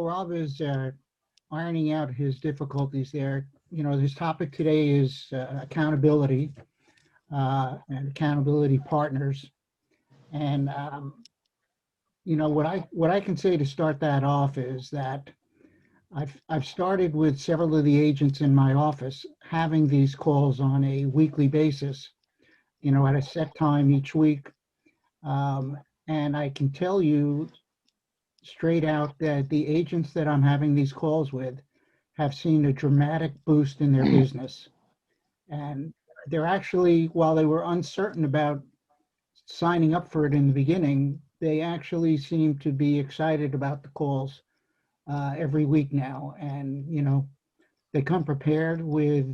Rob is ironing out his difficulties there. His topic today is accountability and accountability partners. And what I can say to start that off is that I've started with several of the agents in my office having these calls on a weekly basis, at a set time each week. And I can tell you straight out that the agents that I'm having these calls with have seen a dramatic boost in their business. And they're actually, while they were uncertain about signing up for it in the beginning, they actually seem to be excited about the calls every week now. And, they come prepared with,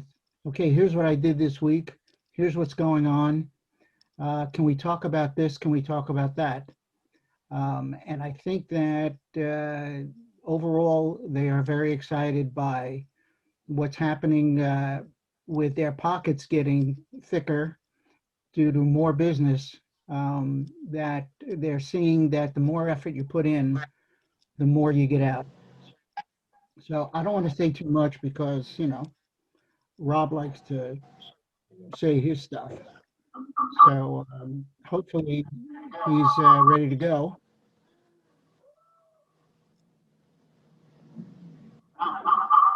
okay, here's what I did this week. Here's what's going on. Can we talk about this? Can we talk about that? And I think that overall, they are very excited by what's happening with their pockets getting thicker due to more business, that they're seeing that the more effort you put in, the more you get out. So I don't want to say too much because, Rob likes to say his stuff. So hopefully he's ready to go.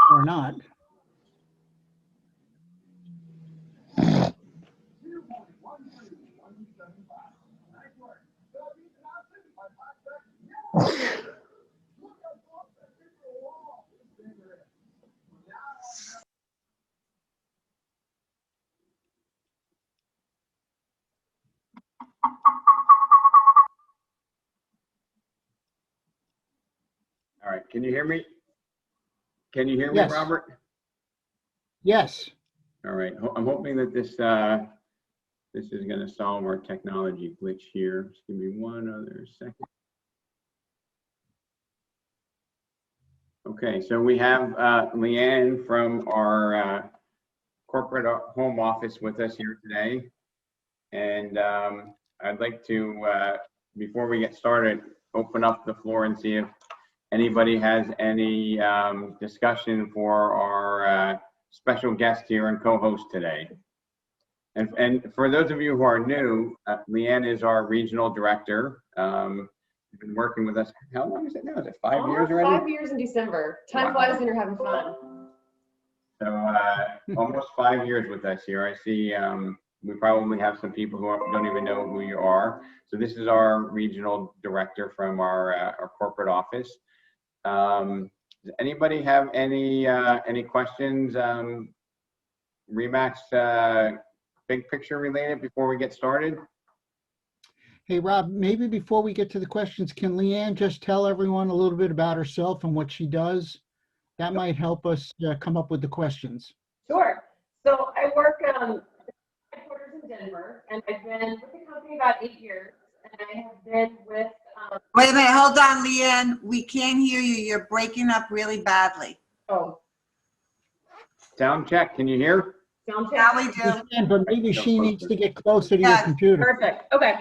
Or not. All right, can you hear me? Can you hear Yes. me, Robert? Yes. All right, I'm hoping that this is going to solve our technology glitch here. Just give me one other second. Okay, so we have Leanne from our corporate home office with us here today. And I'd like to, before we get started, open up the floor and see if anybody has any discussion for our special guest here and co-host today. And for those of you who are new, Leanne is our regional director. You've been working with us. How long is it now? Is it 5 years already? 5 years in December. Time flies when you're having fun. So almost 5 years with us here. I see we probably have some people who don't even know who you are. So this is our regional director from our corporate office. Does anybody have any questions, RE/MAX big picture related before we get started? Hey, Rob, maybe before we get to the questions, can Leanne just tell everyone a little bit about herself and what she does? That might help us come up with the questions. Sure. So I work headquarters in Denver, and I've been with the company about 8 years, and I have been with. Wait a minute, hold on, Leanne. We can't hear you. You're breaking up really badly. Oh. Sound check. Can you hear? Sound check. Now we do. But maybe she needs to get closer to your computer. Perfect. Okay.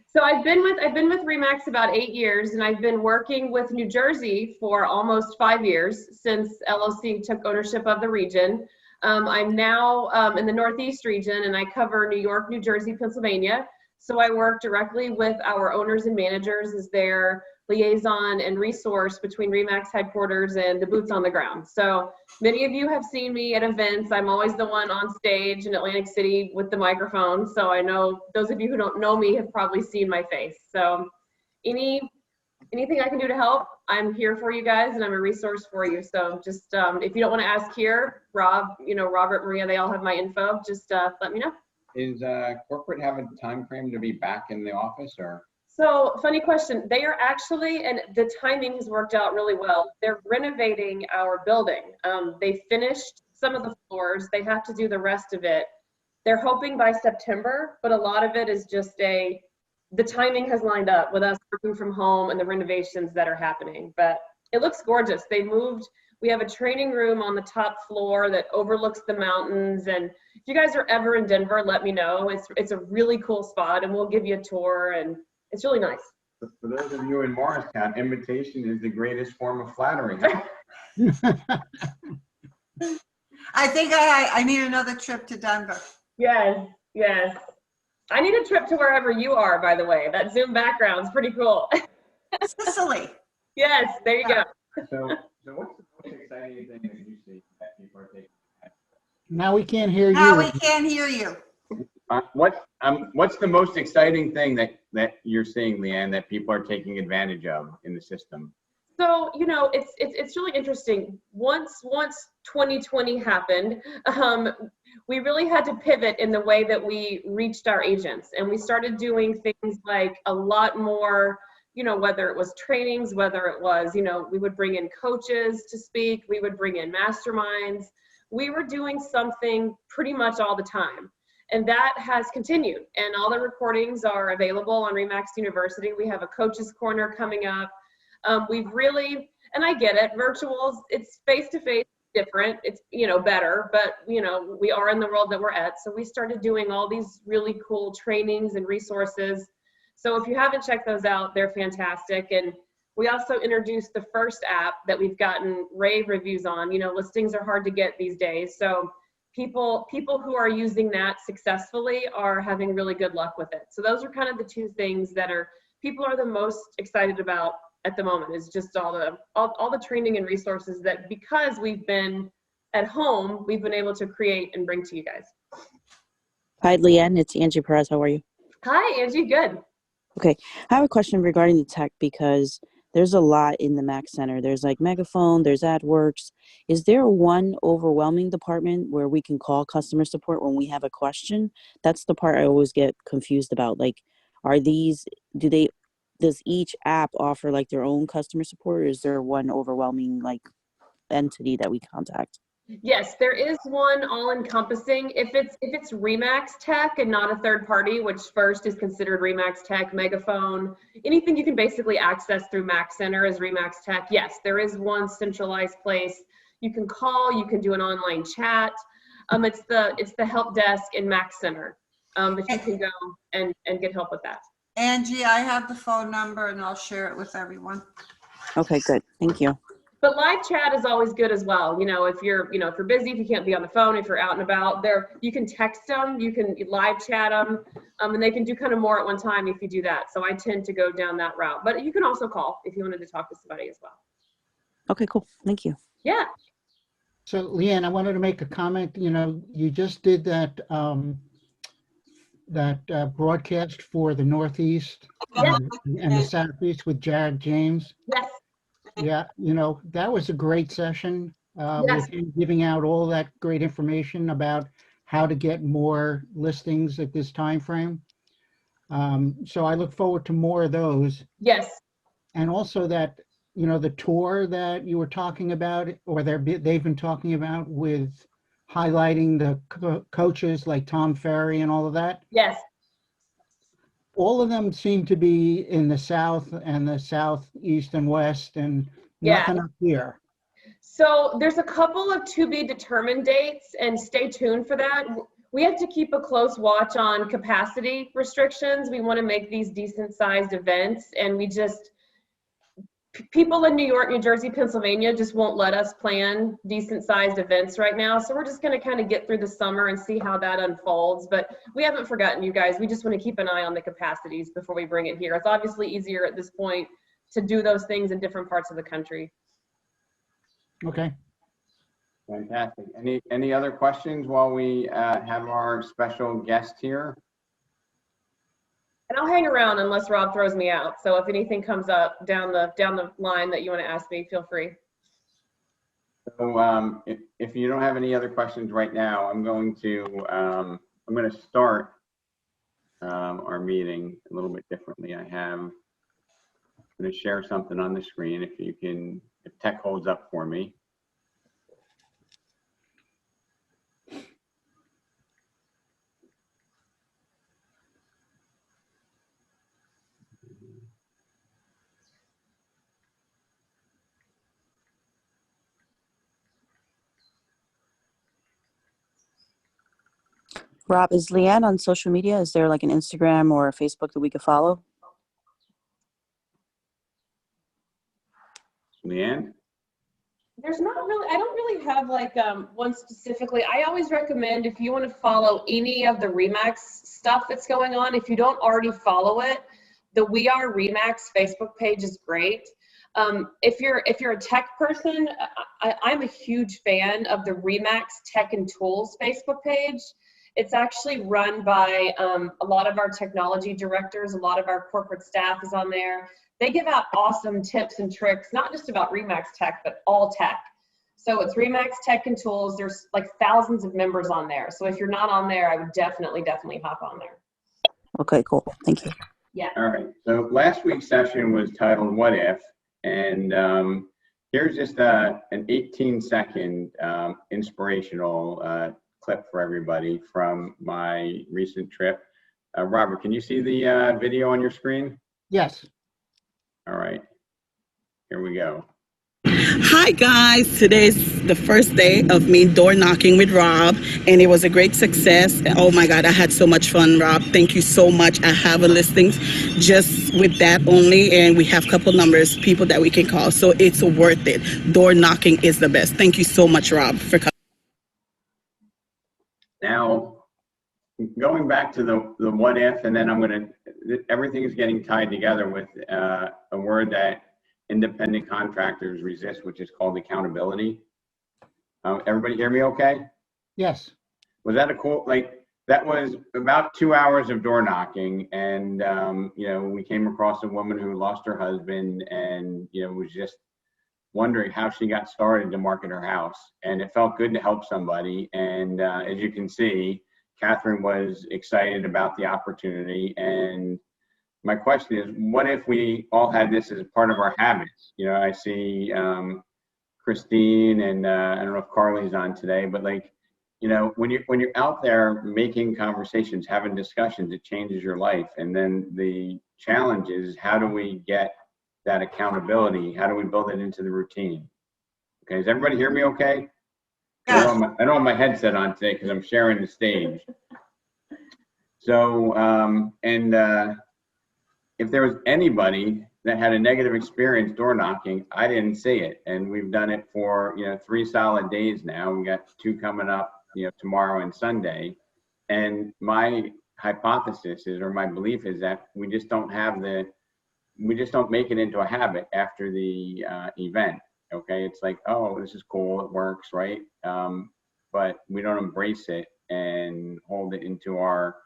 So I've been with RE/MAX about 8 years, and I've been working with New Jersey for almost 5 years since LOC took ownership of the region. I'm now in the Northeast region, and I cover New York, New Jersey, Pennsylvania. So I work directly with our owners and managers as their liaison and resource between RE/MAX headquarters and the boots on the ground. So many of you have seen me at events. I'm always the one on stage in Atlantic City with the microphone. So I know those of you who don't know me have probably seen my face. So anything I can do to help, I'm here for you guys, and I'm a resource for you. So just if you don't want to ask here, Rob, Robert, Maria, they all have my info. Just let me know. Is corporate have a time frame to be back in the office, or? So funny question. They are actually, and the timing has worked out really well. They're renovating our building. They finished some of the floors. They have to do the rest of it. They're hoping by September, but a lot of it is just the timing has lined up with us working from home and the renovations that are happening. But it looks gorgeous. They moved. We have a training room on the top floor that overlooks the mountains. And if you guys are ever in Denver, let me know. It's a really cool spot, and we'll give you a tour, and it's really nice. For those of you in Morristown, imitation is the greatest form of flattery. I think I need another trip to Denver. Yes, yes. I need a trip to wherever you are, by the way. That Zoom background's pretty cool. Sicily. Yes, there you go. So what's the most exciting thing that you see that people are taking? Now we can't hear Now you. we can't hear you. What's the most exciting thing that you're seeing, Leanne, that people are taking advantage of in the system? So, you know, it's really interesting. Once 2020 happened, we really had to pivot in the way that we reached our agents, and we started doing things like a lot more, you know, whether it was trainings, whether it was, you know, we would bring in coaches to speak, we would bring in masterminds. We were doing something pretty much all the time. And that has continued. And all the recordings are available on RE/MAX University. We have a coaches corner coming up. We've really, and I get it, virtuals, it's face-to-face, different, it's, you know, better, but, you know, we are in the world that we're at. So we started doing all these really cool trainings and resources. So if you haven't checked those out, they're fantastic. And we also introduced the first app that we've gotten rave reviews on. You know, listings are hard to get these days. So people who are using that successfully are having really good luck with it. So those are kind of the two things that people are the most excited about at the moment, is just all the training and resources that, because we've been at home, we've been able to create and bring to you guys. Hi, Leanne. It's Angie Perez. How are you? Hi, Angie. Good. Okay. I have a question regarding the tech, because there's a lot in the Mac Center. There's like Megaphone, there's AdWorks. Is there one overwhelming department where we can call customer support when we have a question? That's the part I always get confused about. Like, does each app offer like their own customer support, or is there one overwhelming like entity that we contact? Yes, there is one all-encompassing. If it's RE/MAX Tech and not a third party, which first is considered RE/MAX Tech, Megaphone, anything you can basically access through Mac Center is RE/MAX Tech. Yes, there is one centralized place you can call. You can do an online chat. It's the help desk in Mac Center that you can go and get help with that. Angie, I have the phone number and I'll share it with everyone. Okay, good. Thank you. But live chat is always good as well. You know, if you're busy, if you can't be on the phone, if you're out and about, you can text them, you can live chat them, and they can do kind of more at one time if you do that. So I tend to go down that route. But you can also call if you wanted to talk to somebody as well. Okay, cool. Thank you. Yeah. So Leanne, I wanted to make a comment. You know, you just did that broadcast for the Northeast Yes. and the Southeast with Jared James. Yes. Yeah, you know, that was a great session Yes. with him giving out all that great information about how to get more listings at this time frame. So I look forward to more of those. Yes. And also that, you know, the tour that you were talking about, or they've been talking about with highlighting the coaches like Tom Ferry and all of that. Yes. All of them seem to be in the South and the Southeast and West, and Yeah. nothing up here. So there's a couple of to be determined dates, and stay tuned for that. We have to keep a close watch on capacity restrictions. We want to make these decent sized events, and people in New York, New Jersey, Pennsylvania just won't let us plan decent sized events right now. So we're just going to kind of get through the summer and see how that unfolds. But we haven't forgotten you guys. We just want to keep an eye on the capacities before we bring it here. It's obviously easier at this point to do those things in different parts of the country. Okay. Fantastic. Any other questions while we have our special guest here? And I'll hang around unless Rob throws me out. So if anything comes up down the line that you want to ask me, feel free. So if you don't have any other questions right now, I'm going to start our meeting a little bit differently. I'm going to share something on the screen if tech holds up for me. Rob, is Leanne on social media? Is there like an Instagram or a Facebook that we could follow? Leanne? There's not really, I don't really have like one specifically. I always recommend if you want to follow any of the Remax stuff that's going on, if you don't already follow it, the We Are Remax Facebook page is great. If you're a tech person, I'm a huge fan of the Remax Tech and Tools Facebook page. It's actually run by a lot of our technology directors, a lot of our corporate staff is on there. They give out awesome tips and tricks, not just about Remax Tech, but all tech. So it's Remax Tech and Tools. There's like thousands of members on there. So if you're not on there, I would definitely hop on there. Okay, cool. Thank you. Yeah. All right. So last week's session was titled What If? And here's just an 18-second inspirational clip for everybody from my recent trip. Robert, can you see the video on your screen? Yes. All right, here we go. Hi guys, today's the first day of me door knocking with Rob, and it was a great success. Oh my God, I had so much fun, Rob. Thank you so much. I have a listings just with that only, and we have a couple numbers, people that we can call, so it's worth it. Door knocking is the best. Thank you so much, Rob, for coming. Now, going back to the what if, and then everything is getting tied together with a word that independent contractors resist, which is called accountability. Everybody hear me okay? Yes. Was that a cool, that was about 2 hours of door knocking, and we came across a woman who lost her husband and was just wondering how she got started to market her house, and it felt good to help somebody. And as you can see, Catherine was excited about the opportunity. And my question is, what if we all had this as part of our habits? I see Christine, and I don't know if Carly's on today, but when you're out there making conversations, having discussions, it changes your life. And then the challenge is, how do we get that accountability? How do we build it into the routine? Okay, does everybody hear me okay? Yes. I don't have my headset on today because I'm sharing the stage. So, if there was anybody that had a negative experience door knocking, I didn't see it. And we've done it for, 3 solid days now. We got 2 coming up, tomorrow and Sunday. And my hypothesis is, or my belief is, that we just don't make it into a habit after the event. Okay, it's like, oh, this is cool, it works, right? But we don't embrace it and hold it into our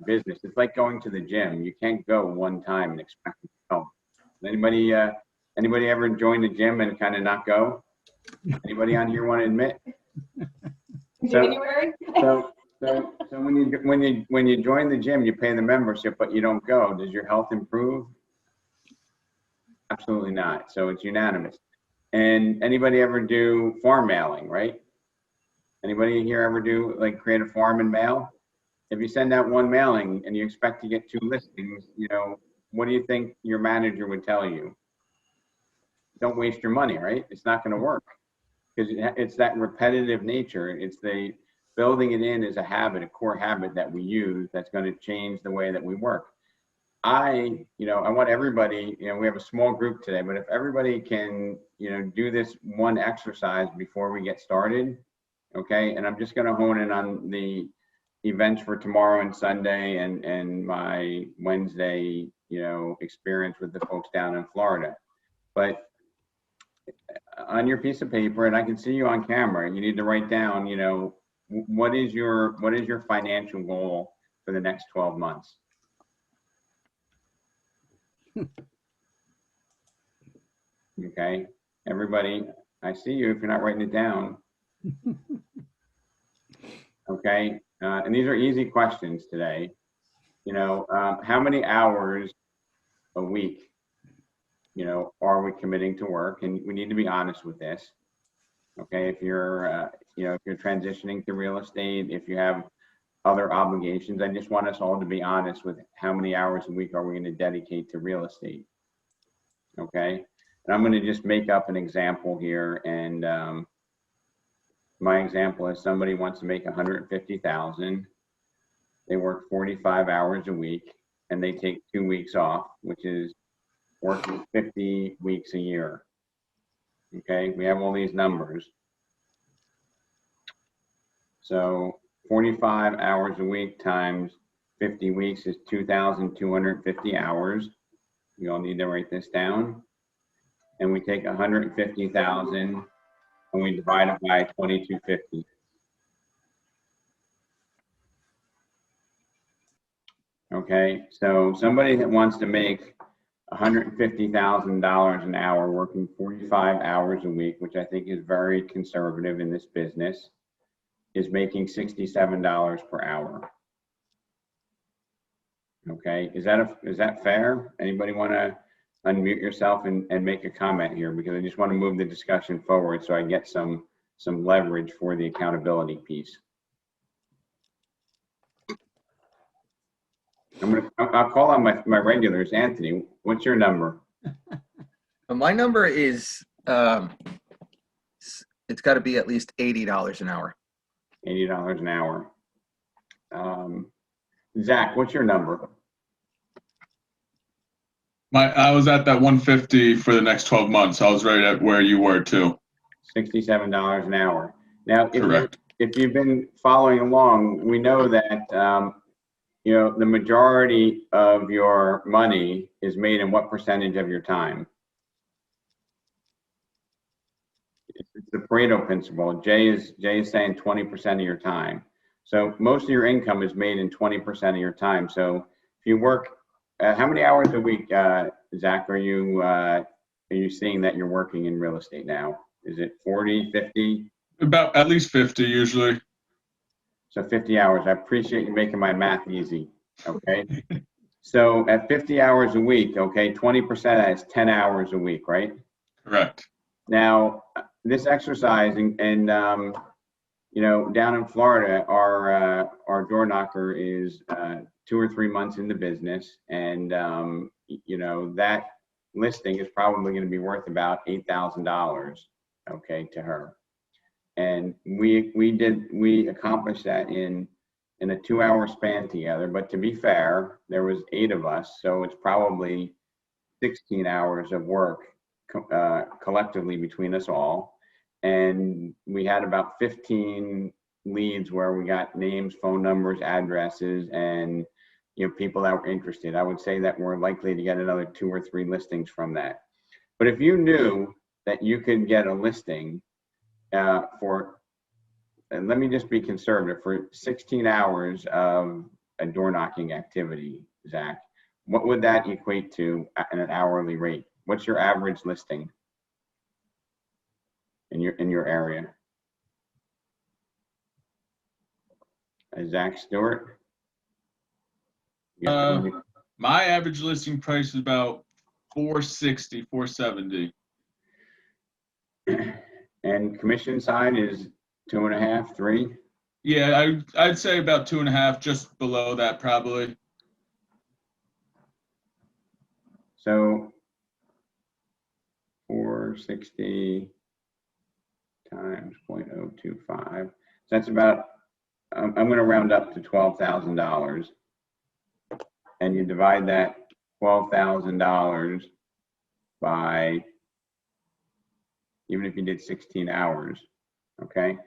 business. It's like going to the gym. You can't go one time and expect it to help. Anybody ever join the gym and kind of not go? Anybody on here want to admit? January? So when you join the gym, you pay the membership, but you don't go. Does your health improve? Absolutely not. So it's unanimous. And anybody ever do farm mailing, right? Anybody here ever do create a farm and mail? If you send out 1 mailing and you expect to get 2 listings, what do you think your manager would tell you? Don't waste your money, right? It's not going to work, because it's that repetitive nature. It's the building it in as a habit, a core habit that we use, that's going to change the way that we work. I want everybody, we have a small group today, but if everybody can, do this one exercise before we get started, okay? And I'm just going to hone in on the events for tomorrow and Sunday, and my Wednesday, experience with the folks down in Florida. But on your piece of paper, and I can see you on camera, you need to write down, what is your financial goal for the next 12 months? Okay, everybody, I see you if you're not writing it down. Okay, and these are easy questions today. How many hours a week, are we committing to work? And we need to be honest with this. Okay, if you're, if you're transitioning to real estate, if you have other obligations, I just want us all to be honest with how many hours a week are we going to dedicate to real estate. Okay, and I'm going to just make up an example here, and my example is, somebody wants to make $150,000. They work 45 hours a week, and they take 2 weeks off, which is working 50 weeks a year. Okay, we have all these numbers. So 45 hours a week times 50 weeks is 2,250 hours. We all need to write this down. And we take 150,000 and we divide it by 2250. Okay, so somebody that wants to make $150,000 an hour working 45 hours a week, which I think is very conservative in this business, is making $67 per hour. Okay, is that fair? Anybody want to unmute yourself and make a comment here, because I just want to move the discussion forward so I get some leverage for the accountability piece. I'll call on my regulars. Anthony, what's your number? My number is it's got to be at least $80 an hour. $80 an hour. Zach, what's your number? I was at that 150 for the next 12 months. I was right at where you were too. $67 an hour. Now, Correct. if you've been following along, we know that you know, the majority of your money is made in what percentage of your time? It's the Pareto Principle. Jay is saying 20% of your time. So most of your income is made in 20% of your time. So if you work, how many hours a week, Zach, are you seeing that you're working in real estate now? Is it 40, 50? About at least 50 usually. So 50 hours. I appreciate you making my math easy. Okay. So at 50 hours a week, okay, 20% of that is 10 hours a week, right? Correct. Now, this exercise and you know, down in Florida, our door knocker is 2 or 3 months in the business, and you know, that listing is probably going to be worth about $8,000, okay, to her. And we accomplished that in a 2-hour span together. But to be fair, there was 8 of us, so it's probably 16 hours of work collectively between us all. And we had about 15 leads where we got names, phone numbers, addresses, and you know, people that were interested. I would say that we're likely to get another 2 or 3 listings from that. But if you knew that you could get a listing for, and let me just be conservative, for 16 hours of a door knocking activity, Zach, what would that equate to at an hourly rate? What's your average listing in your area? Zach Stewart? My average listing price is about $460, $470. And commission side is 2.5, 3? Yeah, I'd say about 2.5, just below that probably. So 460 times 0.025. So that's about, I'm going to round up to $12,000. And you divide that $12,000 by, even if you did 16 hours, okay?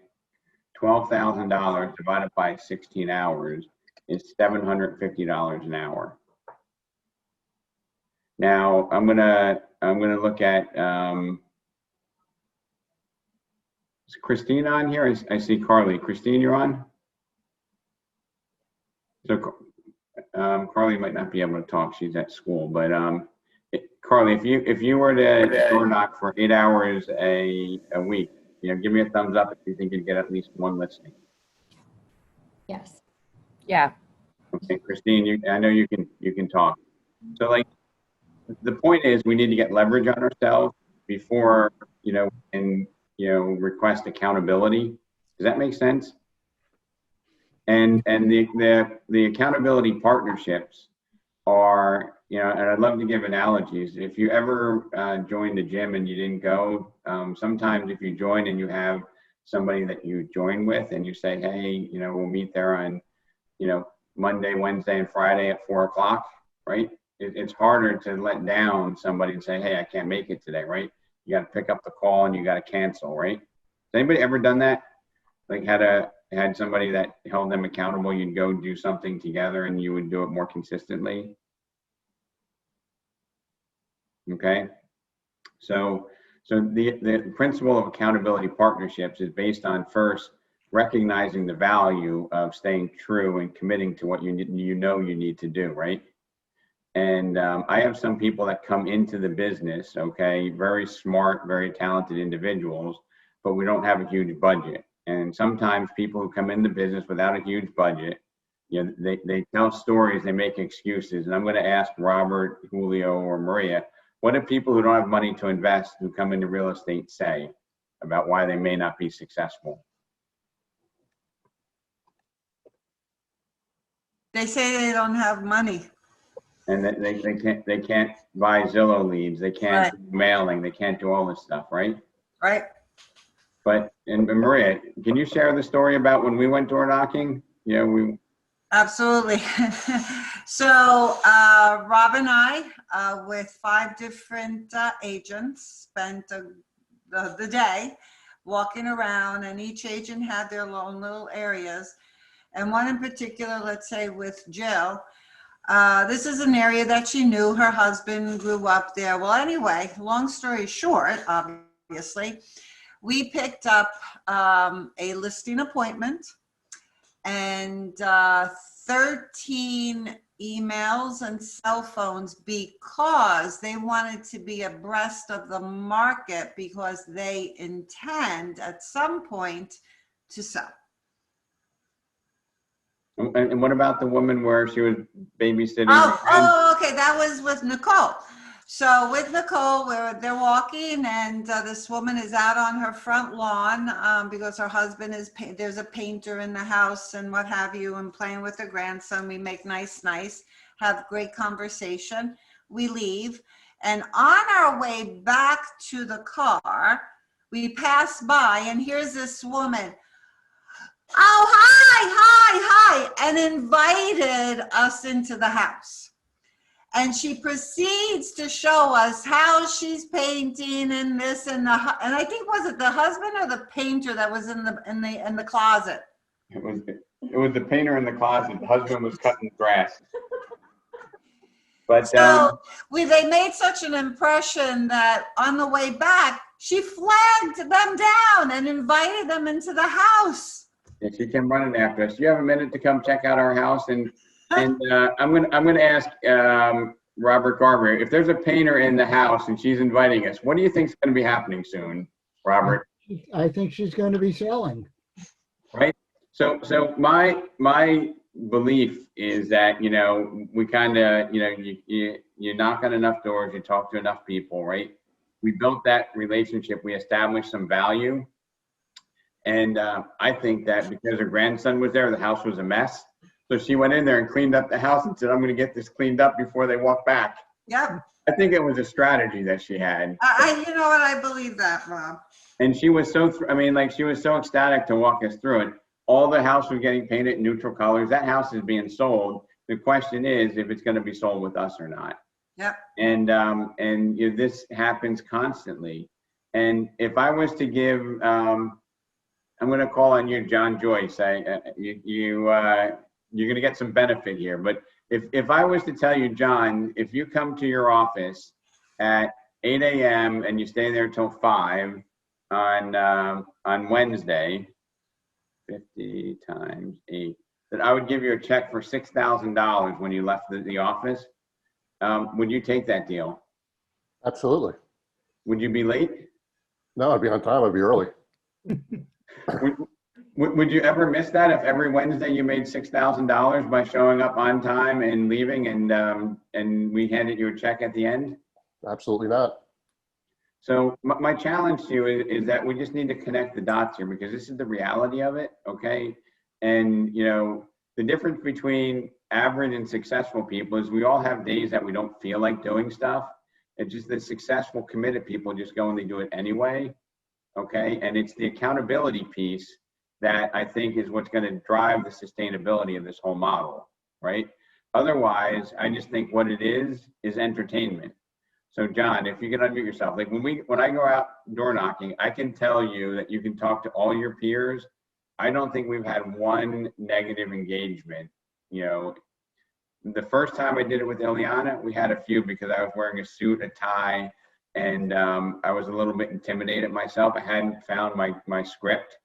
$12,000 divided by 16 hours is $750 an hour. Now I'm gonna look at is Christine on here? I see Carly. Christine, you're on. So Carly might not be able to talk. She's at school. But Carly, if you were to door knock for 8 hours a week, you know, give me a thumbs up if you think you'd get at least 1 listing. Yes. Yeah. Okay, Christine, I know you can talk. So like, the point is, we need to get leverage on ourselves before, you know, and you know, request accountability. Does that make sense? And the accountability partnerships are, you know, and I'd love to give analogies. If you ever joined the gym and you didn't go, sometimes if you join and you have somebody that you join with and you say, hey, you know, we'll meet there on, you know, Monday, Wednesday, and Friday at 4 o'clock, right? it's harder to let down somebody and say, hey, I can't make it today, right? You got to pick up the call and you got to cancel, right? Has anybody ever done that? Like had somebody that held them accountable, you'd go do something together and you would do it more consistently? Okay. So the principle of accountability partnerships is based on first recognizing the value of staying true and committing to what you need to do, right? And I have some people that come into the business, okay, very smart, very talented individuals, but we don't have a huge budget. And sometimes people who come in the business without a huge budget, you know, they tell stories, they make excuses. And I'm going to ask Robert, Julio, or Maria, what do people who don't have money to invest who come into real estate say about why they may not be successful? They say they don't have money. And that they can't buy Zillow leads, they can't do mailing, they can't do all this stuff, right? Right. But, and Maria, can you share the story about when we went door knocking? Yeah, we. Absolutely. So Rob and I, with 5 different agents, spent the day walking around, and each agent had their own little areas. And one in particular, let's say with Jill, this is an area that she knew. Her husband grew up there. Well, anyway, long story short, obviously, we picked up a listing appointment and 13 emails and cell phones because they wanted to be abreast of the market because they intend at some point to sell. And what about the woman where she was babysitting? Okay, that was with Nicole. So with Nicole, they're walking, and this woman is out on her front lawn because her husband is, there's a painter in the house and what have you, and playing with her grandson. We make nice, have great conversation. We leave, and on our way back to the car, we pass by, and here's this woman. Oh, hi, and invited us into the house. And she proceeds to show us how she's painting and this and I think, was it the husband or the painter that was in the closet? It was the painter in the closet. The husband was cutting grass. But so they made such an impression that on the way back, she flagged them down and invited them into the house. Yeah, she came running after us. You have a minute to come check out our house, and I'm gonna ask Robert Garber, if there's a painter in the house and she's inviting us, what do you think is going to be happening soon, Robert? I think she's going to be selling. Right. So my belief is that, you know, we kind of, you know, you knock on enough doors, you talk to enough people, right? We built that relationship, we established some value. And I think that because her grandson was there, the house was a mess. So she went in there and cleaned up the house and said, I'm going to get this cleaned up before they walk back. Yep. I think it was a strategy that she had. You know what? I believe that, Rob. And she was so, she was so ecstatic to walk us through it. All the house was getting painted in neutral colors. That house is being sold. The question is if it's going to be sold with us or not. Yep. And you know, this happens constantly. And if I was to give, I'm going to call on you, John Joyce. You're going to get some benefit here. But if I was to tell you, John, if you come to your office at 8 a.m. and you stay there till 5 on Wednesday, 50 times 8, that I would give you a check for $6,000 when you left the office, would you take that deal? Absolutely. Would you be late? No, I'd be on time. I'd be early. Would you ever miss that if every Wednesday you made $6,000 by showing up on time and leaving and we handed you a check at the end? Absolutely not. So my challenge to you is that we just need to connect the dots here because this is the reality of it, okay? And, you know, the difference between average and successful people is we all have days that we don't feel like doing stuff. It's just the successful, committed people just go and they do it anyway, okay? And it's the accountability piece that I think is what's going to drive the sustainability of this whole model, right? Otherwise, I just think what it is entertainment. So John, if you can unmute yourself, like when I go out door knocking, I can tell you that you can talk to all your peers. I don't think we've had one negative engagement. You know, the first time I did it with Ileana, we had a few because I was wearing a suit, a tie, and I was a little bit intimidated myself. I hadn't found my script,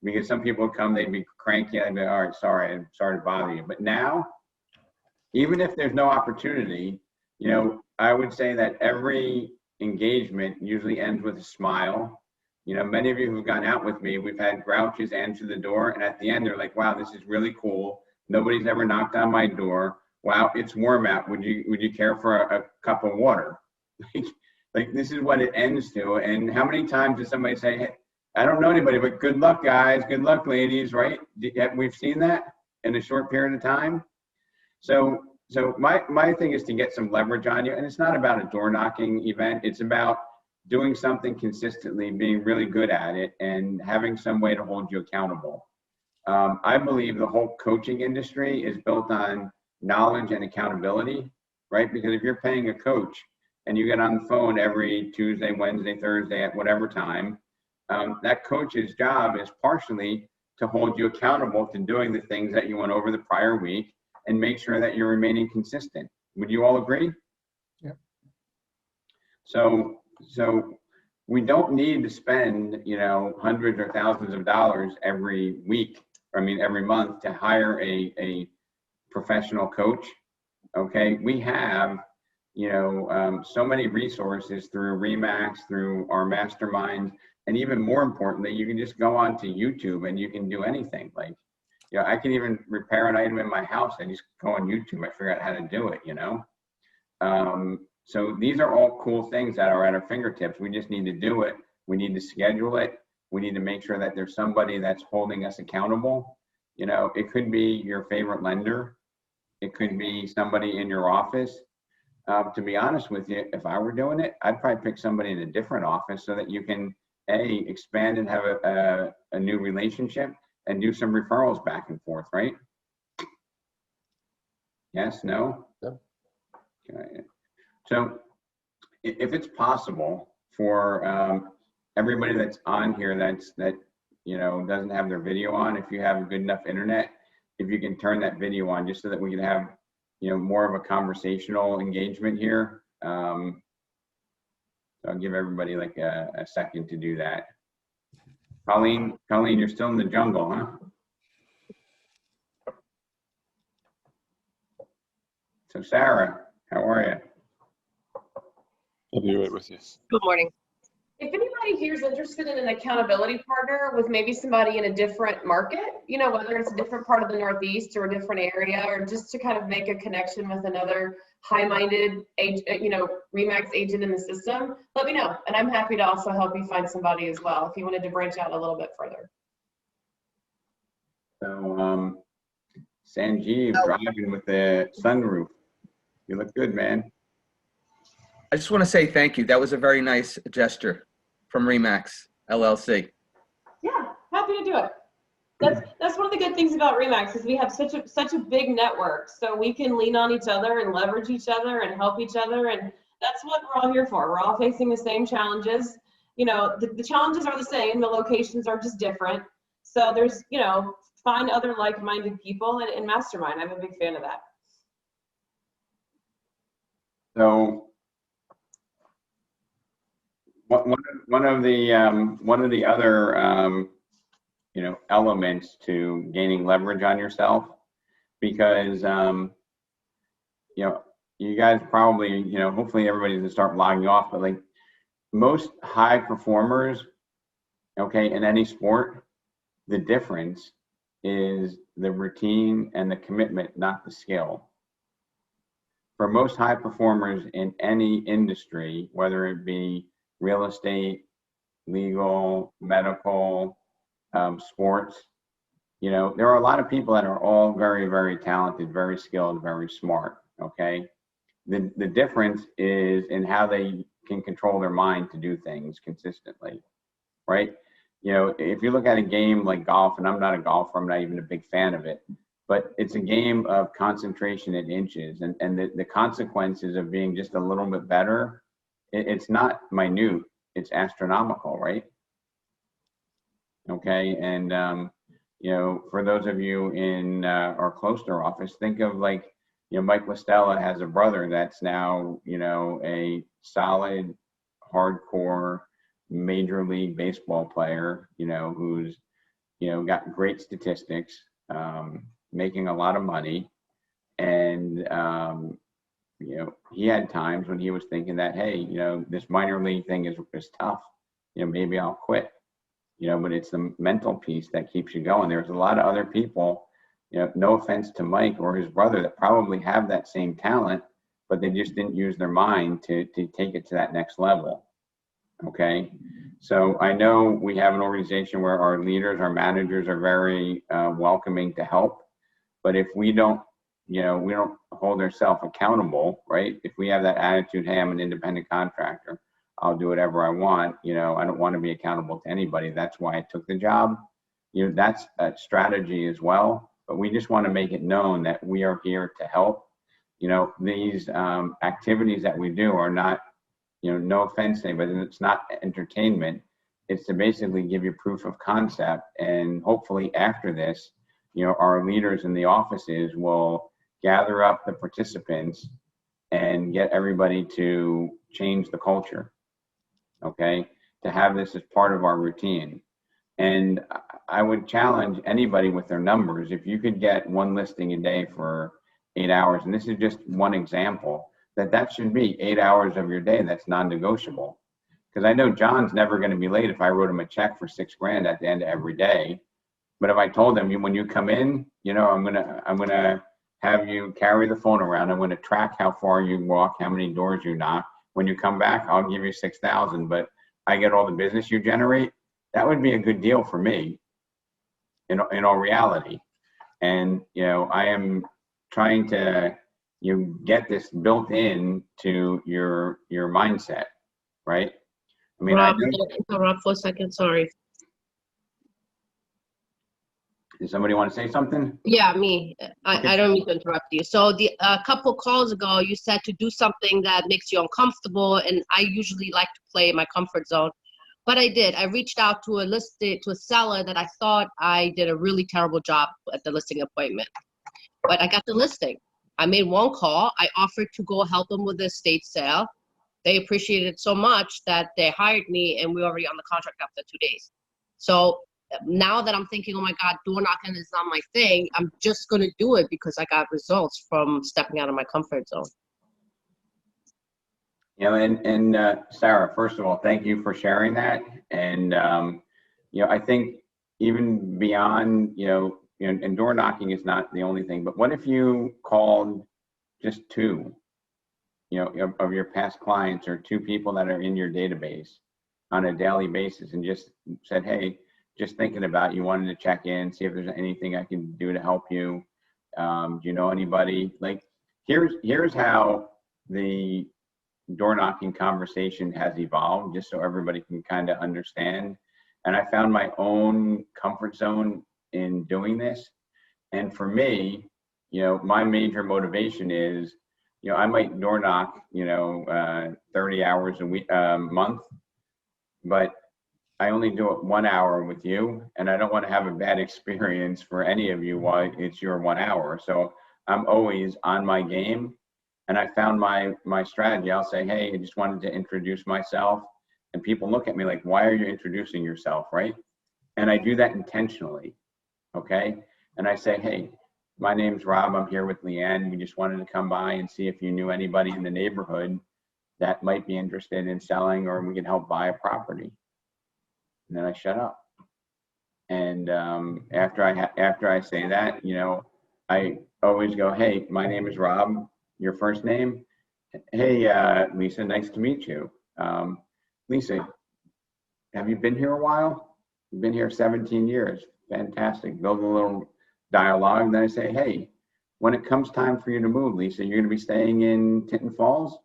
because some people would come, they'd be cranky, I'd be, all right, sorry, I'm sorry to bother you. But now, even if there's no opportunity, you know, I would say that every engagement usually ends with a smile. You know, many of you who've gone out with me, we've had grouches answer the door, and at the end, they're like, wow, this is really cool. Nobody's ever knocked on my door. Wow, it's warm out. Would you care for a cup of water? Like this is what it ends to. And how many times does somebody say, hey, I don't know anybody, but good luck, guys. Good luck, ladies, right? We've seen that in a short period of time. So my thing is to get some leverage on you. And it's not about a door knocking event. It's about doing something consistently, being really good at it, and having some way to hold you accountable. I believe the whole coaching industry is built on knowledge and accountability, right? Because if you're paying a coach and you get on the phone every Tuesday, Wednesday, Thursday at whatever time, that coach's job is partially to hold you accountable to doing the things that you went over the prior week and make sure that you're remaining consistent. Would you all agree? Yep. So we don't need to spend, you know, hundreds or thousands of dollars every week, every month to hire a professional coach. Okay, we have, you know, so many resources through Remax, through our Mastermind, and even more importantly, you can just go onto YouTube and you can do anything. Like, you know, I can even repair an item in my house. I just go on YouTube. I figure out how to do it, you know. So these are all cool things that are at our fingertips. We just need to do it. We need to schedule it. We need to make sure that there's somebody that's holding us accountable. You know, it could be your favorite lender. It could be somebody in your office. To be honest with you, if I were doing it, I'd probably pick somebody in a different office so that you can, expand and have a new relationship and do some referrals back and forth, right? Yes, no? Yep. Okay. So if it's possible for everybody that's on here that you know doesn't have their video on, if you have good enough internet, if you can turn that video on just so that we can have, you know, more of a conversational engagement here. So I'll give everybody like a second to do that. Colleen, you're still in the jungle, huh? So Sarah, how are you? I'll be right with you. Good morning. If anybody here is interested in an accountability partner with maybe somebody in a different market, you know, whether it's a different part of the Northeast or a different area, or just to kind of make a connection with another high-minded, you know, Remax agent in the system, let me know. And I'm happy to also help you find somebody as well if you wanted to branch out a little bit further. So Sanjeev driving with the sunroof. You look good, man. I just want to say thank you. That was a very nice gesture from Remax LLC. Yeah, happy to do it. That's one of the good things about Remax is we have such a big network, so we can lean on each other and leverage each other and help each other, and that's what we're all here for. We're all facing the same challenges. You know, the challenges are the same, the locations are just different. So there's, you know, find other like-minded people and Mastermind. I'm a big fan of that. So one of the other you know, elements to gaining leverage on yourself, because you know, you guys probably, you know, hopefully everybody's gonna start logging off, but like most high performers, okay, in any sport, the difference is the routine and the commitment, not the skill. For most high performers in any industry, whether it be real estate, legal, medical, sports, you know, there are a lot of people that are all very, very talented, very skilled, very smart, okay? The difference is in how they can control their mind to do things consistently, right? You know, if you look at a game like golf, and I'm not a golfer, I'm not even a big fan of it, but it's a game of concentration in inches, and the consequences of being just a little bit better, it's not minute, it's astronomical, right? Okay, and you know, for those of you in our closer office, think of like, you know, Mike Listella has a brother that's now, you know, a solid, hardcore Major League Baseball player, you know, who's, you know, got great statistics, making a lot of money. And, you know, he had times when he was thinking that, hey, you know, this minor league thing is tough. You know, maybe I'll quit. You know, but it's the mental piece that keeps you going. There's a lot of other people, you know, no offense to Mike or his brother, that probably have that same talent, but they just didn't use their mind to take it to that next level. Okay. So I know we have an organization where our leaders, our managers are very welcoming to help. But if we don't, you know, we don't hold ourselves accountable, right? If we have that attitude, hey, I'm an independent contractor, I'll do whatever I want, you know, I don't want to be accountable to anybody. That's why I took the job. You know, that's a strategy as well. But we just want to make it known that we are here to help. You know, these activities that we do are not, you know, no offense to anybody, but it's not entertainment. It's to basically give you proof of concept. And hopefully after this, you know, our leaders in the offices will gather up the participants and get everybody to change the culture. Okay, to have this as part of our routine. And I would challenge anybody with their numbers, if you could get one listing a day for 8 hours, and this is just one example, that should be 8 hours of your day that's non-negotiable. Because I know John's never going to be late if I wrote him a check for $6,000 at the end of every day. But if I told him, when you come in, you know, I'm gonna have you carry the phone around. I'm going to track how far you walk, how many doors you knock. When you come back, I'll give you 6,000, but I get all the business you generate. That would be a good deal for me in all reality. And, you know, I am trying to, you get this built in to your mindset, right? I mean, Rob, I'm gonna interrupt for a second, sorry. Does somebody want to say something? Yeah, me. Okay. I don't mean to interrupt you. So a couple calls ago, you said to do something that makes you uncomfortable, and I usually like to play in my comfort zone. But I did. I reached out to a seller that I thought I did a really terrible job at the listing appointment. But I got the listing. I made one call. I offered to go help them with the estate sale. They appreciated it so much that they hired me, and we're already on the contract after 2 days. So now that I'm thinking, oh my God, door knocking is not my thing, I'm just going to do it because I got results from stepping out of my comfort zone. You know, and Sarah, first of all, thank you for sharing that. And, you know, I think even beyond, you know, and door knocking is not the only thing, but what if you called just 2, you know, of your past clients or 2 people that are in your database on a daily basis and just said, hey, just thinking about you, wanted to check in, see if there's anything I can do to help you. Do you know anybody? Like, here's how the door knocking conversation has evolved, just so everybody can kind of understand. And I found my own comfort zone in doing this. And for me, you know, my major motivation is, you know, I might door knock, you know, 30 hours a week, month, but I only do it 1 hour with you, and I don't want to have a bad experience for any of you while it's your 1 hour. So I'm always on my game. And I found my strategy. I'll say, hey, I just wanted to introduce myself. And people look at me like, why are you introducing yourself, right? And I do that intentionally, okay? And I say, hey, my name's Rob. I'm here with Leanne. We just wanted to come by and see if you knew anybody in the neighborhood that might be interested in selling, or we can help buy a property. And then I shut up. And after I say that, you know, I always go, hey, my name is Rob. Your first name? Hey, Lisa, nice to meet you. Lisa, have you been here a while? You've been here 17 years. Fantastic. Build a little dialogue. And then I say, hey, when it comes time for you to move, Lisa, you're going to be staying in Tinton Falls?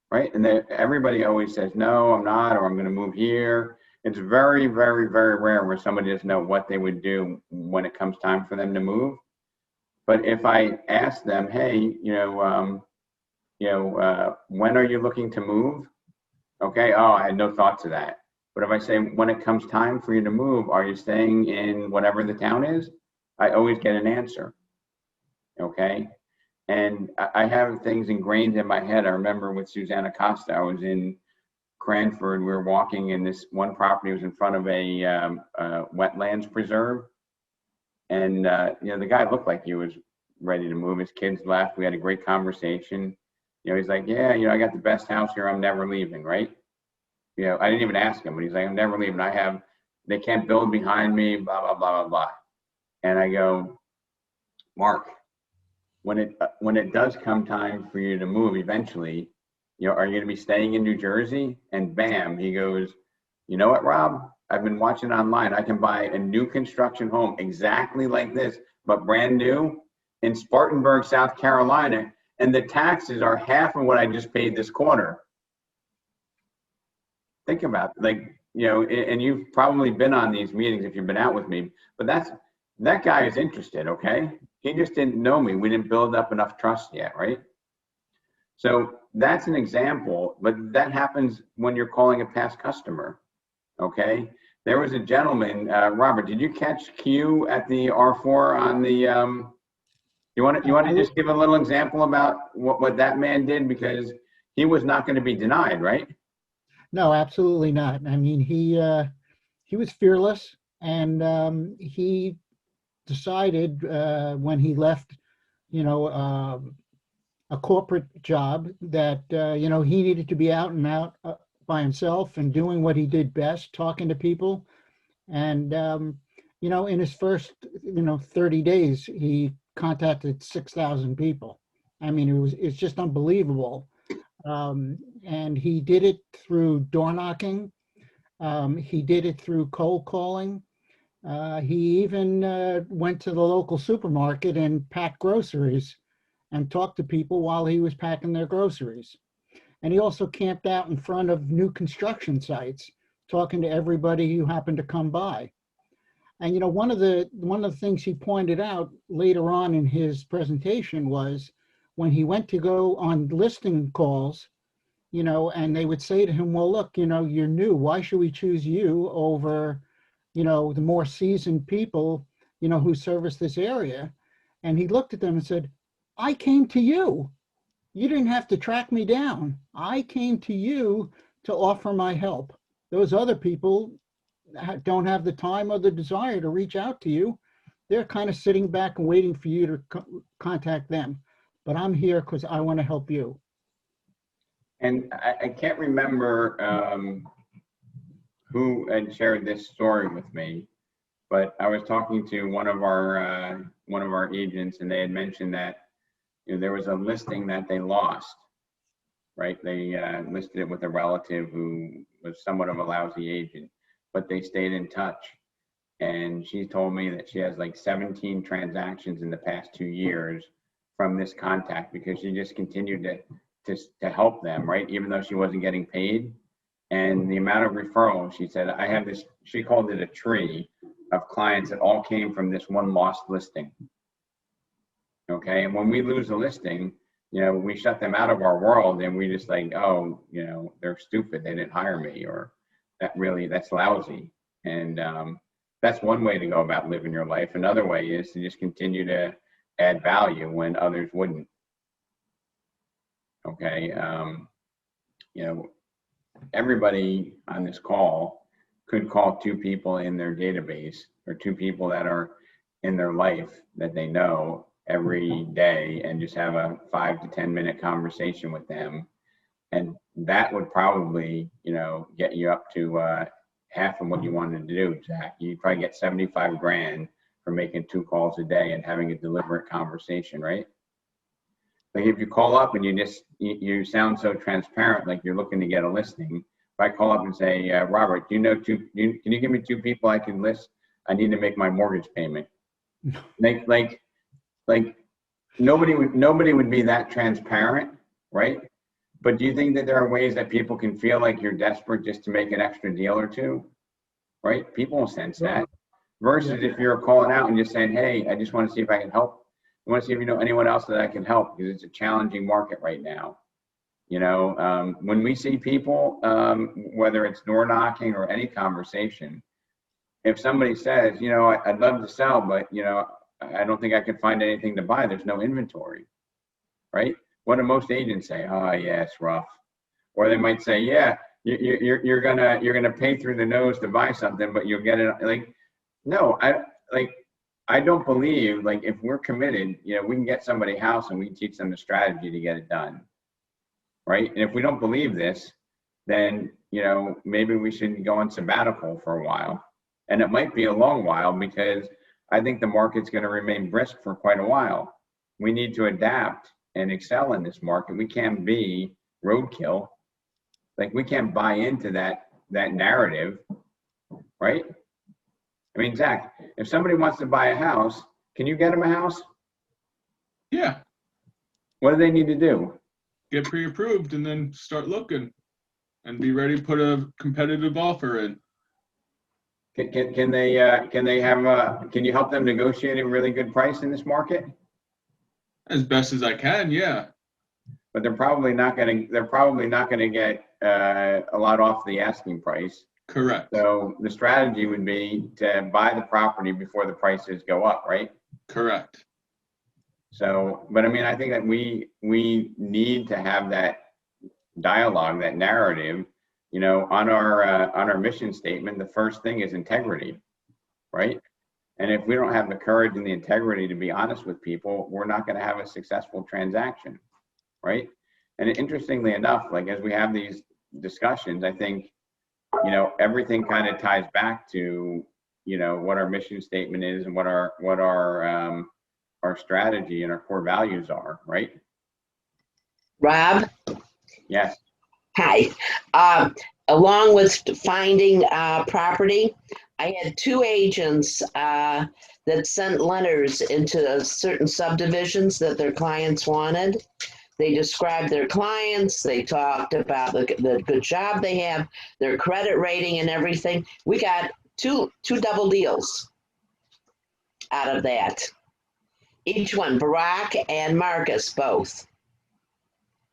Right? And then everybody always says, no, I'm not, or I'm going to move here. It's very, very, very rare where somebody doesn't know what they would do when it comes time for them to move. But if I ask them, hey, when are you looking to move? Okay, oh, I had no thought to that. But if I say, when it comes time for you to move, are you staying in whatever the town is? I always get an answer. Okay. And I have things ingrained in my head. I remember with Susanna Costa, I was in Cranford. We were walking in this one property, was in front of a wetlands preserve. And, the guy looked like he was ready to move. His kids left. We had a great conversation. He's like, yeah, I got the best house here. I'm never leaving, right? I didn't even ask him, but he's like, I'm never leaving. They can't build behind me, blah, blah, blah, blah, blah. And I go, Mark, when it does come time for you to move eventually, are you going to be staying in New Jersey? And bam, he goes, you know what, Rob? I've been watching online. I can buy a new construction home exactly like this, but brand new in Spartanburg, South Carolina. And the taxes are half of what I just paid this quarter. Think about it. And you've probably been on these meetings if you've been out with me, but that guy is interested, okay? He just didn't know me. We didn't build up enough trust yet, right? So that's an example, but that happens when you're calling a past customer, okay? There was a gentleman, Robert, did you catch Q at the R4 on the, you want to just give a little example about what that man did, because he was not going to be denied, right? No, absolutely not. I mean, he was fearless, and he decided when he left, a corporate job that, he needed to be out and out by himself and doing what he did best, talking to people. And, in his first, 30 days, he contacted 6,000 people. I mean, it's just unbelievable. And he did it through door knocking. He did it through cold calling. He even went to the local supermarket and packed groceries and talked to people while he was packing their groceries. And he also camped out in front of new construction sites, talking to everybody who happened to come by. And one of the things he pointed out later on in his presentation was when he went to go on listing calls, and they would say to him, well, look, you're new. Why should we choose you over, the more seasoned people, who service this area? And he looked at them and said, I came to you. You didn't have to track me down. I came to you to offer my help. Those other people don't have the time or the desire to reach out to you. They're kind of sitting back and waiting for you to contact them. But I'm here because I want to help you. And I can't remember who had shared this story with me, but I was talking to one of our agents, and they had mentioned that there was a listing that they lost, right? They listed it with a relative who was somewhat of a lousy agent, but they stayed in touch. And she told me that she has like 17 transactions in the past 2 years from this contact, because she just continued to help them, right? Even though she wasn't getting paid. And the amount of referrals, she said, I have this, she called it a tree of clients that all came from this one lost listing. Okay, and when we lose a listing, we shut them out of our world, and we just like, oh, they're stupid, they didn't hire me, or that's lousy. And that's one way to go about living your life. Another way is to just continue to add value when others wouldn't. Okay, everybody on this call could call 2 people in their database, or 2 people that are in their life that they know every day, and just have a 5 to 10 minute conversation with them. And that would probably, get you up to half of what you wanted to do, Jack. You'd probably get 75 grand for making 2 calls a day and having a deliberate conversation, right? Like if you call up and you sound so transparent, like you're looking to get a listing. If I call up and say, Robert, can you give me 2 people I can list? I need to make my mortgage payment. Like nobody would be that transparent, right? But do you think that there are ways that people can feel like you're desperate just to make an extra deal or 2, right? People will sense that. Versus if you're calling out and just saying, hey, I just want to see if I can help want to see if you know anyone else that I can help, because it's a challenging market right now. You know, when we see people, whether it's door knocking or any conversation, if somebody says, you know, I'd love to sell, but, you know, I don't think I can find anything to buy, there's no inventory, right? What do most agents say? Oh, yeah, it's rough. Or they might say, yeah, you're gonna pay through the nose to buy something, but you'll get it. Like, no, I don't believe, like, if we're committed, you know, we can get somebody a house and we teach them the strategy to get it done, right? And if we don't believe this, then, you know, maybe we should go on sabbatical for a while. And it might be a long while, because I think the market's going to remain brisk for quite a while. We need to adapt and excel in this market. We can't be roadkill. Like, we can't buy into that narrative, right? I mean, Zach, if somebody wants to buy a house, can you get them a house? Yeah, What do they need to do? get pre-approved and then start looking and be ready to put a competitive offer in. Can you help them negotiate a really good price in this market? As best as I can, yeah. But they're probably not going to get a lot off the asking price. Correct. So the strategy would be to buy the property before the prices go up, right? Correct. So, but I mean, I think that we need to have that dialogue, that narrative. You know, on our mission statement, the first thing is integrity, right? And if we don't have the courage and the integrity to be honest with people, we're not going to have a successful transaction, right? And interestingly enough, like, as we have these discussions, I think, you know, everything kind of ties back to, you know, what our mission statement is and what our strategy and our core values are, right? Rob? Yes. Hi. Along with finding property, I had 2 agents that sent letters into certain subdivisions that their clients wanted. They described their clients. They talked about the good job they have, their credit rating and everything. We got two double deals out of that. Each one, Barack and Marcus, both.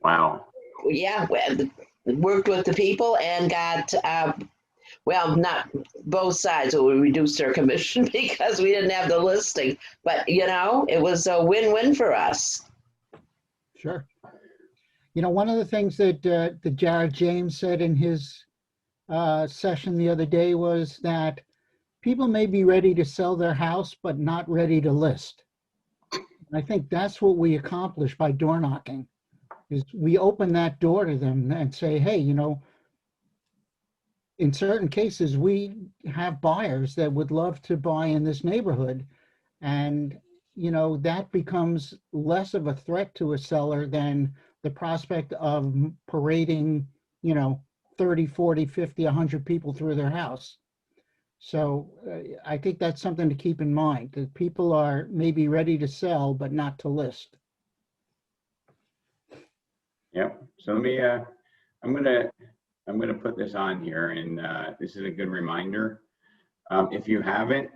Wow. Yeah, worked with the people and got, well, not both sides, so we reduced our commission because we didn't have the listing. But, you know, it was a win-win for us. Sure. You know, one of the things that Jared James said in his session the other day was that people may be ready to sell their house, but not ready to list. I think that's what we accomplish by door knocking, is we open that door to them and say, hey, you know, in certain cases, we have buyers that would love to buy in this neighborhood. And, you know, that becomes less of a threat to a seller than the prospect of parading, you know, 30, 40, 50, 100 people through their house. So I think that's something to keep in mind, that people are maybe ready to sell, but not to list. Yep. So let me, I'm gonna put this on here, and this is a good reminder. If you haven't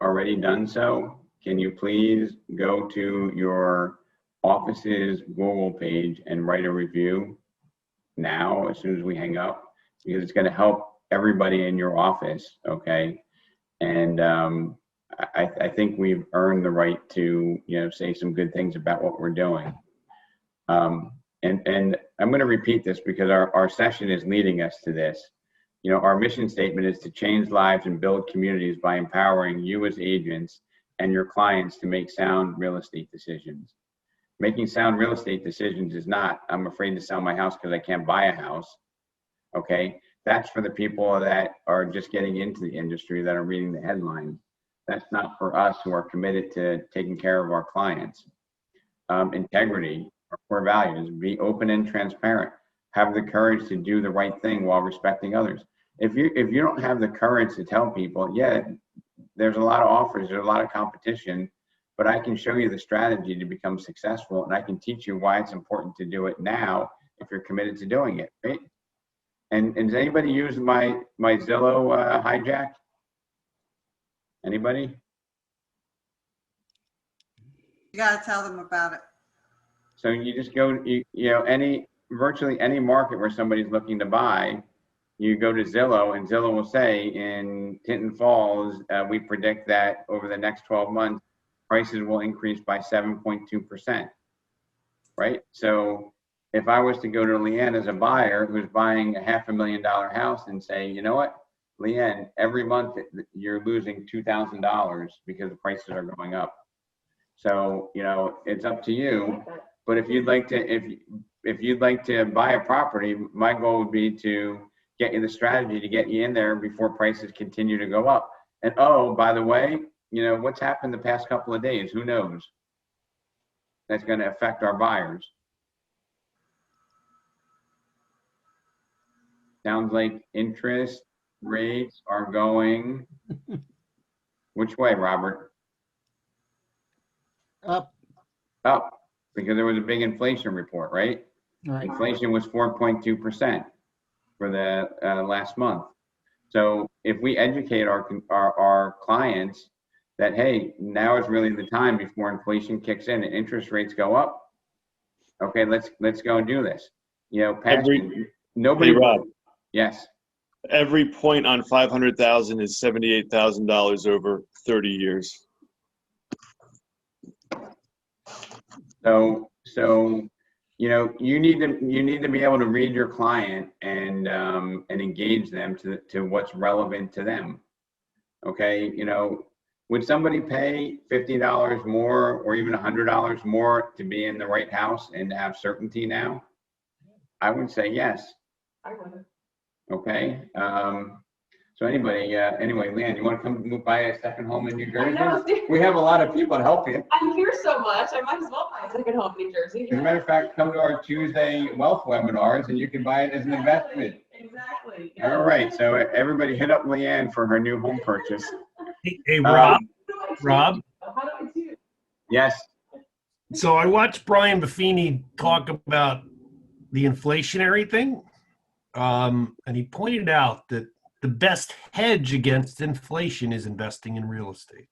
already done so, can you please go to your office's Google page and write a review now, as soon as we hang up, because it's going to help everybody in your office. Okay. And I think we've earned the right to, you know, say some good things about what we're doing. And I'm going to repeat this because our session is leading us to this. You know, our mission statement is to change lives and build communities by empowering you as agents and your clients to make sound real estate decisions. Making sound real estate decisions is not, I'm afraid to sell my house because I can't buy a house. Okay, that's for the people that are just getting into the industry, that are reading the headlines. That's not for us who are committed to taking care of our clients. Integrity, our core values, be open and transparent. Have the courage to do the right thing while respecting others. If you don't have the courage to tell people, yeah, there's a lot of offers, there's a lot of competition, but I can show you the strategy to become successful, and I can teach you why it's important to do it now if you're committed to doing it, right? And does anybody use my Zillow hijack? Anybody? You gotta tell them about it. So you just go, you know, virtually any market where somebody's looking to buy, you go to Zillow, and Zillow will say in Tinton Falls, we predict that over the next 12 months, prices will increase by 7.2%, right? So if I was to go to Leanne as a buyer who's buying a $500,000 house and say, you know what, Leanne, every month you're losing $2,000 because the prices are going up. So, you know, it's up to you. But if you'd like to, if you'd like to buy a property, my goal would be to get you the strategy to get you in there before prices continue to go up. And oh, by the way, you know, what's happened the past couple of days? Who knows? That's going to affect our buyers. Sounds like interest rates are going which way, Robert? Up. Up, because there was a big inflation report, right? Right. Inflation was 4.2% for the last month. So if we educate our clients that, hey, now is really the time before inflation kicks in and interest rates go up. Okay, let's go and do this. You know, nobody. Hey, Rob. Yes. Every point on 500,000 is $78,000 over 30 years. So you know, you need to be able to read your client and engage them to what's relevant to them. Okay, you know, would somebody pay $50 more or even $100 more to be in the right house and to have certainty now? I would say yes. I would. Okay. So anyway, Leanne, you want to come buy a second home in New Jersey? know, We have a lot of people to help you. I'm here so much, I might as well buy a second home in New Jersey. As a matter of fact, come to our Tuesday wealth webinars and you can buy it as an investment. Exactly. All right, so everybody hit up Leanne for her new home purchase. Hey, Rob. How do I choose? Yes. So I watched Brian Buffini talk about the inflationary thing, and he pointed out that the best hedge against inflation is investing in real estate.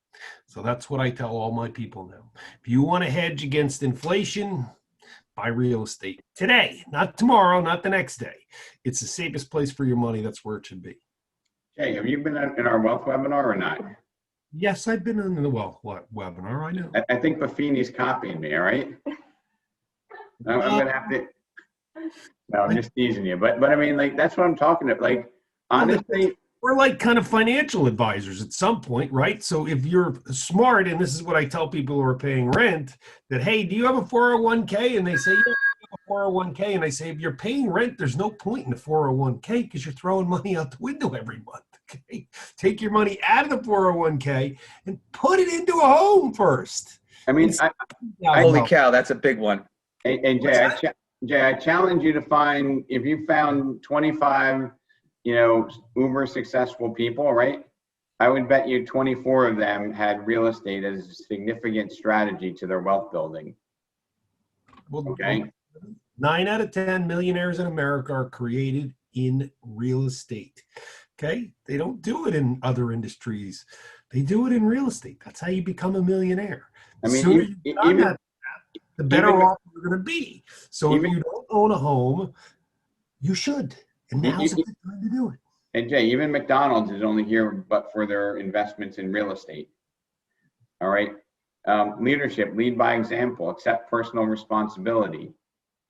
So that's what I tell all my people now. If you want to hedge against inflation, buy real estate today, not tomorrow, not the next day. It's the safest place for your money. That's where it should be. Hey, have you been in our wealth webinar or not? Yes, I've been on the wealth webinar. I know. I think Buffini's copying me. All right. I'm gonna have to. No, I'm just teasing you. But I mean, like, that's what I'm talking about. Like, honestly, we're like kind of financial advisors at some point, right? So if you're smart, and this is what I tell people who are paying rent, that, hey, do you have a 401k? And they say, yeah, I have a 401k. And I say, if you're paying rent, there's no point in the 401k because you're throwing money out the window every month. Okay? Take your money out of the 401k and put it into a home first. I mean, Holy cow, that's a big one. And Jay, I challenge you to find, if you found 25, you know, uber successful people, right? I would bet you 24 of them had real estate as a significant strategy to their wealth building. Okay. 9 out of 10 millionaires in America are created in real estate. Okay. They don't do it in other industries. They do it in real estate. That's how you become a millionaire. I mean, The better off you're going to be. So if you don't own a home, you should. And now's a good time to do it. And Jay, even McDonald's is only here but for their investments in real estate. All right. Leadership, lead by example, accept personal responsibility,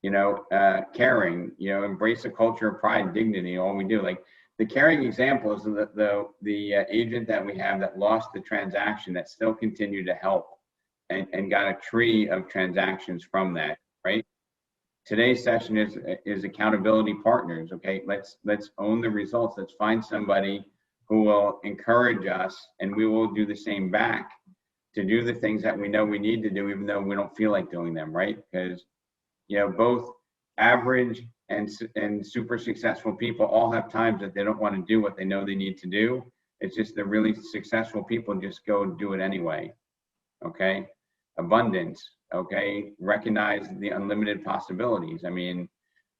you know, caring, you know, embrace a culture of pride and dignity, all we do. Like, the caring example is the agent that we have that lost the transaction that still continued to help and got a tree of transactions from that, right? Today's session is accountability partners. Okay, let's own the results. Let's find somebody who will encourage us, and we will do the same back to do the things that we know we need to do, even though we don't feel like doing them, right? Because, you know, both average and super successful people all have times that they don't want to do what they know they need to do. It's just the really successful people just go do it anyway. Okay, abundance. Okay, recognize the unlimited possibilities. I mean,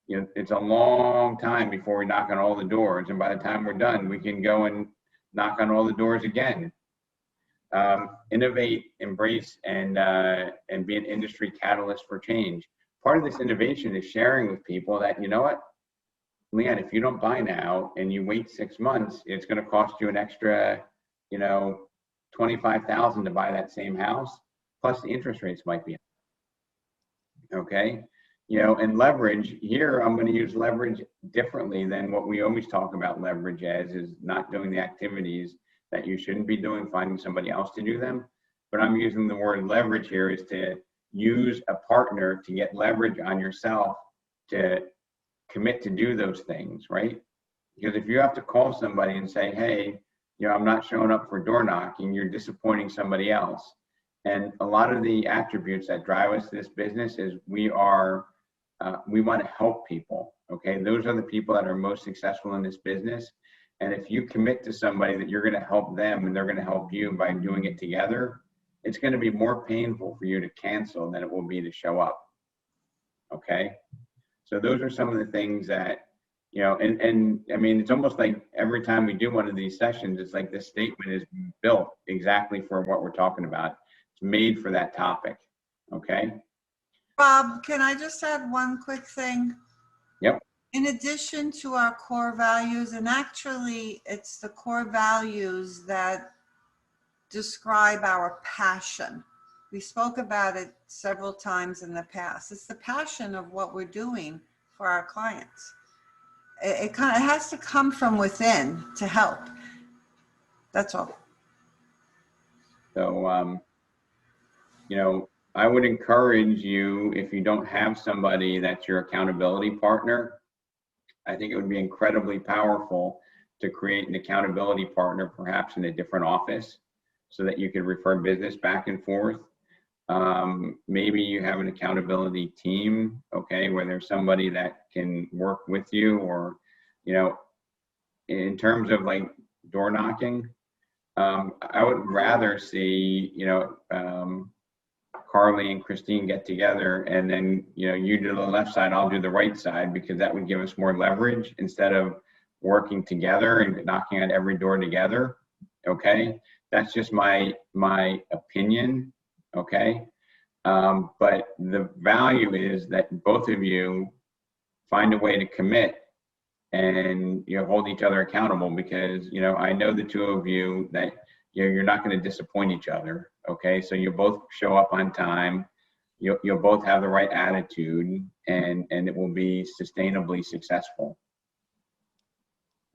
you know, it's a long time before we knock on all the doors, and by the time we're done, we can go and knock on all the doors again. innovate, embrace, and be an industry catalyst for change. Part of this innovation is sharing with people that, you know what, Leanne, if you don't buy now and you wait 6 months, it's going to cost you an extra, you know, $25,000 to buy that same house. Plus the interest rates might be. Okay. You know, and leverage here, I'm going to use leverage differently than what we always talk about leverage as, is not doing the activities that you shouldn't be doing, finding somebody else to do them. But I'm using the word leverage here is to use a partner to get leverage on yourself to commit to do those things, right? Because if you have to call somebody and say, hey, you know, I'm not showing up for door knocking, you're disappointing somebody else. And a lot of the attributes that drive us to this business is we want to help people, okay? Those are the people that are most successful in this business. And if you commit to somebody that you're going to help them and they're going to help you by doing it together, it's going to be more painful for you to cancel than it will be to show up, okay? So those are some of the things that, you know, and I mean, it's almost like every time we do one of these sessions, it's like this statement is built exactly for what we're talking about. It's made for that topic, okay? Bob, can I just add one quick thing? Yep. In addition to our core values, and actually it's the core values that describe our passion. We spoke about it several times in the past. It's the passion of what we're doing for our clients. It has to come from within to help. That's all. So, you know, I would encourage you, if you don't have somebody that's your accountability partner, I think it would be incredibly powerful to create an accountability partner, perhaps in a different office, so that you could refer business back and forth. Maybe you have an accountability team, okay, where there's somebody that can work with you, or, you know, in terms of like door knocking, I would rather see, you know, Carly and Christine get together, and then, you know, you do the left side, I'll do the right side, because that would give us more leverage instead of working together and knocking on every door together. Okay, that's just my opinion. Okay, but the value is that both of you find a way to commit and, you know, hold each other accountable, because, you know, I know the two of you that, you know, you're not going to disappoint each other. Okay, so you both show up on time, you'll both have the right attitude, and it will be sustainably successful.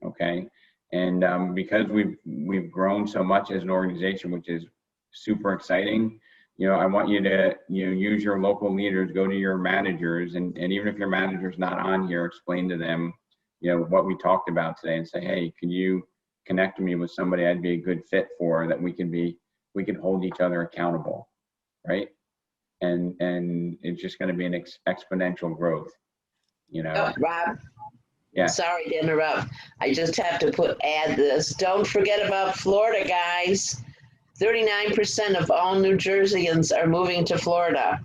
Okay, and because we've grown so much as an organization, which is super exciting, you know, I want you to, you know, use your local leaders, go to your managers, and even if your manager's not on here, explain to them, you know, what we talked about today, and say, hey, can you connect me with somebody I'd be a good fit for, that we can hold each other accountable, right? And it's just going to be an exponential growth, you know. Rob, yeah. Sorry to interrupt. I just have to add this. Don't forget about Florida, guys. 39% of all New Jerseyans are moving to Florida.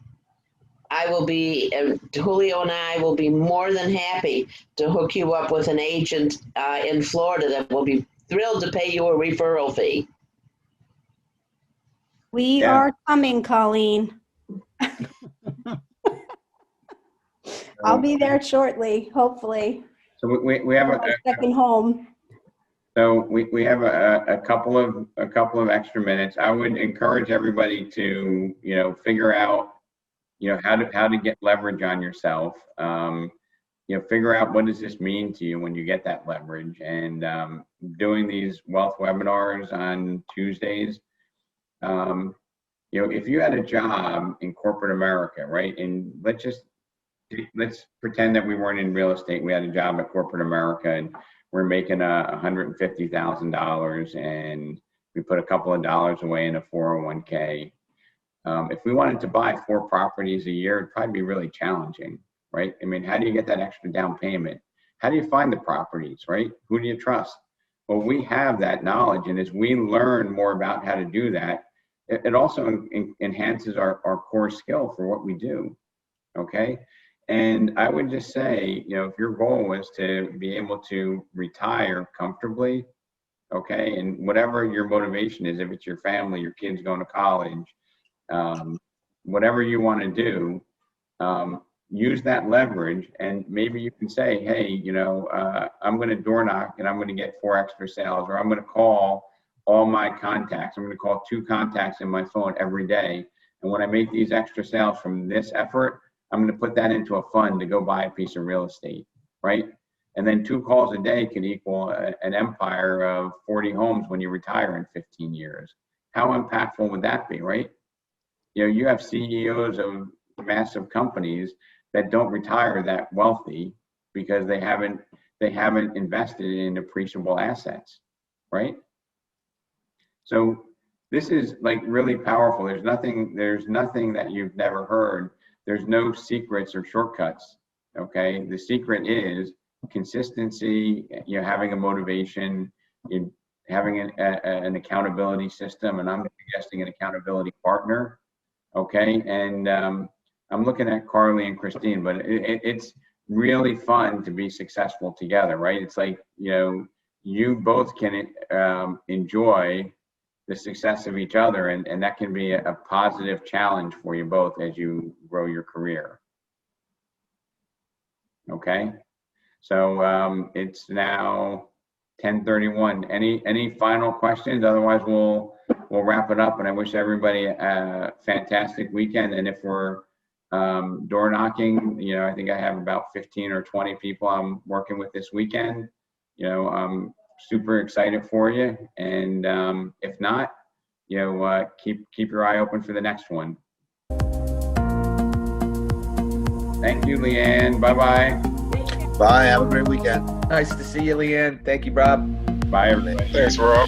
Julio and I will be more than happy to hook you up with an agent in Florida that will be thrilled to pay you a referral fee. We are coming, Colleen. I'll be there shortly, hopefully. So we have a second home. So we have a couple of extra minutes. I would encourage everybody to, you know, figure out, you know, how to get leverage on yourself. You know, figure out what does this mean to you when you get that leverage, and doing these wealth webinars on Tuesdays. You know, if you had a job in corporate America, right? And let's pretend that we weren't in real estate. We had a job at corporate America, and we're making $150,000, and we put a couple of dollars away in a 401k. If we wanted to buy 4 properties a year, it'd probably be really challenging, right? I mean, how do you get that extra down payment? How do you find the properties, right? Who do you trust? Well, we have that knowledge, and as we learn more about how to do that, it also enhances our core skill for what we do, okay? And I would just say, you know, if your goal was to be able to retire comfortably, okay? And whatever your motivation is, if it's your family, your kids going to college, whatever you want to do, use that leverage, and maybe you can say, hey, you know, I'm going to door knock and I'm going to get 4 extra sales, or I'm going to call all my contacts. I'm going to call 2 contacts in my phone every day. And when I make these extra sales from this effort, I'm going to put that into a fund to go buy a piece of real estate, right? And then 2 calls a day can equal an empire of 40 homes when you retire in 15 years. How impactful would that be, right? You know, you have CEOs of massive companies that don't retire that wealthy because they haven't invested in appreciable assets, right? So this is like really powerful. There's nothing that you've never heard. There's no secrets or shortcuts, okay? The secret is consistency, you know, having a motivation, having an accountability system, and I'm suggesting an accountability partner, okay? And I'm looking at Carly and Christine, but it's really fun to be successful together, right? It's like, you know, you both can enjoy the success of each other, and that can be a positive challenge for you both as you grow your career. Okay, so it's now 10:31. Any final questions? Otherwise, we'll wrap it up. And I wish everybody a fantastic weekend. And if we're door knocking, you know, I think I have about 15 or 20 people I'm working with this weekend. You know, I'm super excited for you. And if not, you know, keep your eye open for the next one. Thank you, Leanne. Bye-bye. Bye. Have a great weekend. Nice to see you, Leanne. Thank you, Rob. Bye, everybody. Thanks, Rob.